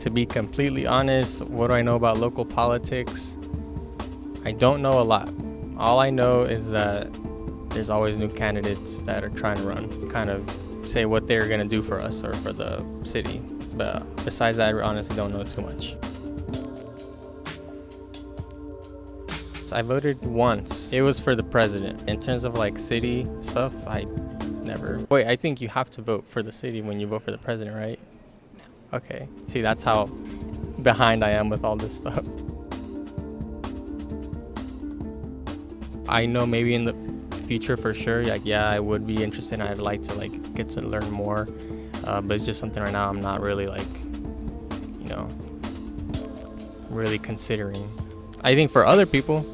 To be completely honest, what do I know about local politics? I don't know a lot. All I know is that there's always new candidates that are trying to run, kind of say what they're gonna do for us or for the city. But besides that, I honestly don't know too much. I voted once. It was for the president. In terms of like city stuff, I never. Wait, I think you have to vote for the city when you vote for the president, right? No. Okay. See, that's how behind I am with all this stuff. I know maybe in the future for sure, like, yeah, I would be interested and I'd like to like get to learn more. But it's just something right now I'm not really like, really considering. I think for other people,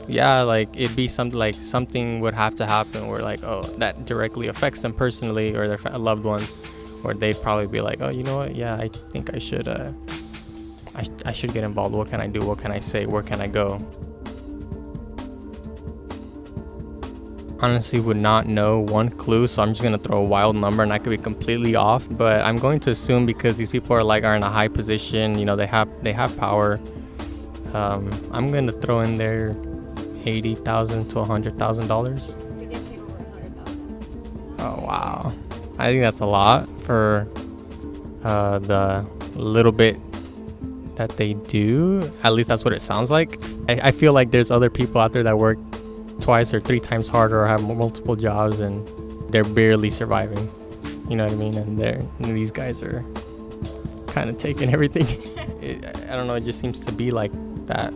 yeah, like it'd be something would have to happen where like, oh, that directly affects them personally or their loved ones, or they'd probably be like, oh, you know what? Yeah, I think I should get involved. What can I do? What can I say? Where can I go? Honestly would not know one clue, so I'm just gonna throw a wild number and I could be completely off, but I'm going to assume because these people are in a high position, they have power. I'm gonna throw in there $80,000 to $100,000. You get paid over $100,000. Oh wow, I think that's a lot for the little bit that they do. At least that's what it sounds like. I feel like there's other people out there that work twice or three times harder or have multiple jobs and they're barely surviving. You know what I mean? And these guys are kind of taking everything. I don't know, it just seems to be like that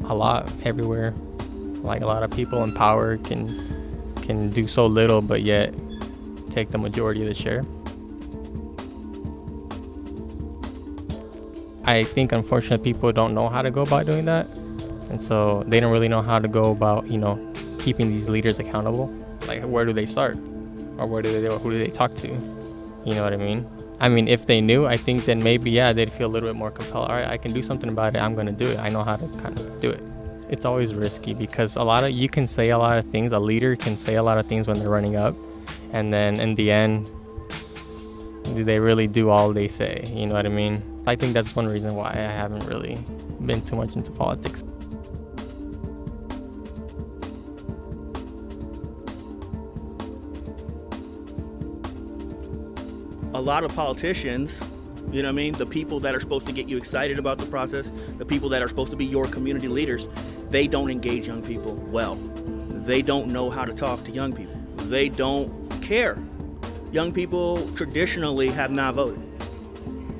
a lot everywhere. Like a lot of people in power can do so little but yet take the majority of the share. I think unfortunately people don't know how to go about doing that. And so they don't really know how to go about, keeping these leaders accountable. Like, where do they start? Or who do they talk to? You know what I mean? I mean, if they knew, I think then maybe, yeah, they'd feel a little bit more compelled. All right, I can do something about it. I'm going to do it. I know how to kind of do it. It's always risky because you can say a lot of things. A leader can say a lot of things when they're running up. And then in the end, do they really do all they say? You know what I mean? I think that's one reason why I haven't really been too much into politics. A lot of politicians, the people that are supposed to get you excited about the process, the people that are supposed to be your community leaders, they don't engage young people well. They don't know how to talk to young people. They don't care. Young people traditionally have not voted.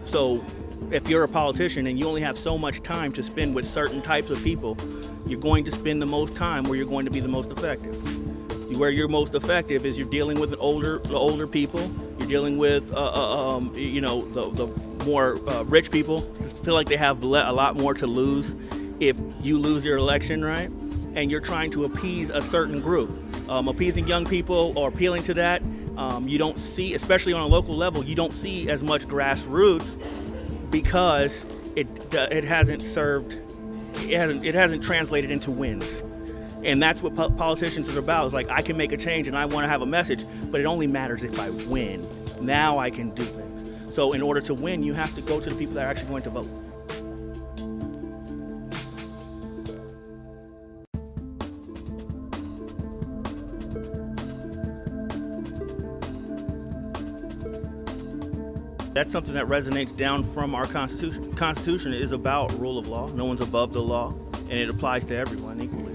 So if you're a politician and you only have so much time to spend with certain types of people, you're going to spend the most time where you're going to be the most effective. Where you're most effective is you're dealing with the older people. You're dealing with the more rich people. I feel like they have a lot more to lose if you lose your election, right? And you're trying to appease a certain group. Appeasing young people or appealing to that, you don't see, especially on a local level, you don't see as much grassroots because it hasn't translated into wins. And that's what politicians is about. It's like, I can make a change and I want to have a message, but it only matters if I win. Now I can do things. So in order to win, you have to go to the people that are actually going to vote. That's something that resonates down from our Constitution. Constitution is about rule of law. No one's above the law, and it applies to everyone equally.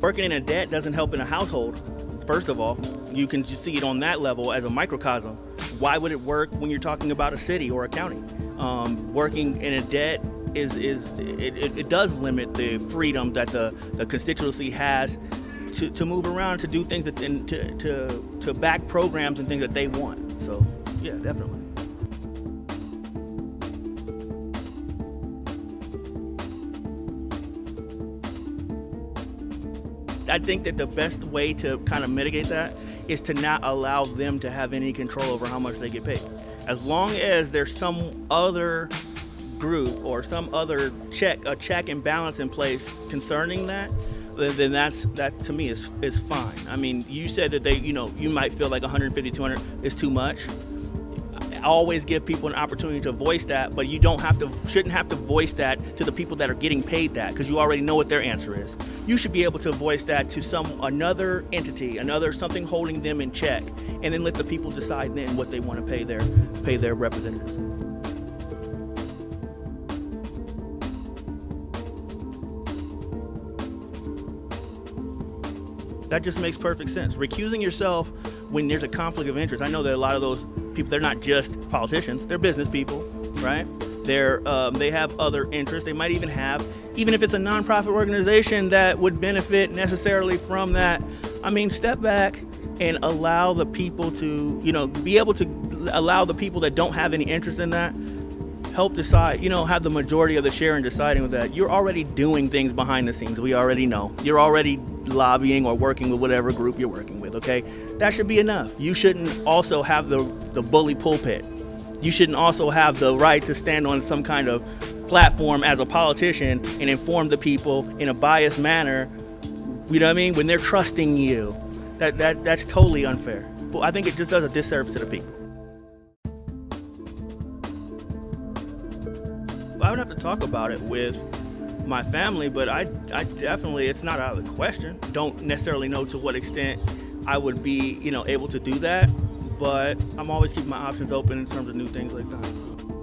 Working in a debt doesn't help in a household. First of all, you can just see it on that level as a microcosm. Why would it work when you're talking about a city or a county? Working in a debt it does limit the freedom that the constituency has to move around, to do things and to back programs and things that they want. So yeah, definitely. I think that the best way to kind of mitigate that is to not allow them to have any control over how much they get paid. As long as there's some other group or some other check and balance in place concerning that, then that to me is fine. I mean, you said that you might feel like 150, 200 is too much. I always give people an opportunity to voice that, but you shouldn't have to voice that to the people that are getting paid that, because you already know what their answer is. You should be able to voice that to another entity, something holding them in check, and then let the people decide then what they want to pay their representatives. That just makes perfect sense. Recusing yourself when there's a conflict of interest. I know that a lot of those people, they're not just politicians, they're business people, right? They have other interests. They might even if it's a nonprofit organization that would benefit necessarily from that. I mean, step back and allow the people to, be able to allow the people that don't have any interest in that, help decide, have the majority of the share in deciding with that. You're already doing things behind the scenes. We already know. You're already lobbying or working with whatever group you're working with, okay? That should be enough. You shouldn't also have the bully pulpit. You shouldn't also have the right to stand on some kind of platform as a politician and inform the people in a biased manner, you know what I mean, when they're trusting you. That's totally unfair. But I think it just does a disservice to the people. I would have to talk about it with my family, but I definitely, it's not out of the question. Don't necessarily know to what extent I would be, able to do that, but I'm always keeping my options open in terms of new things like that.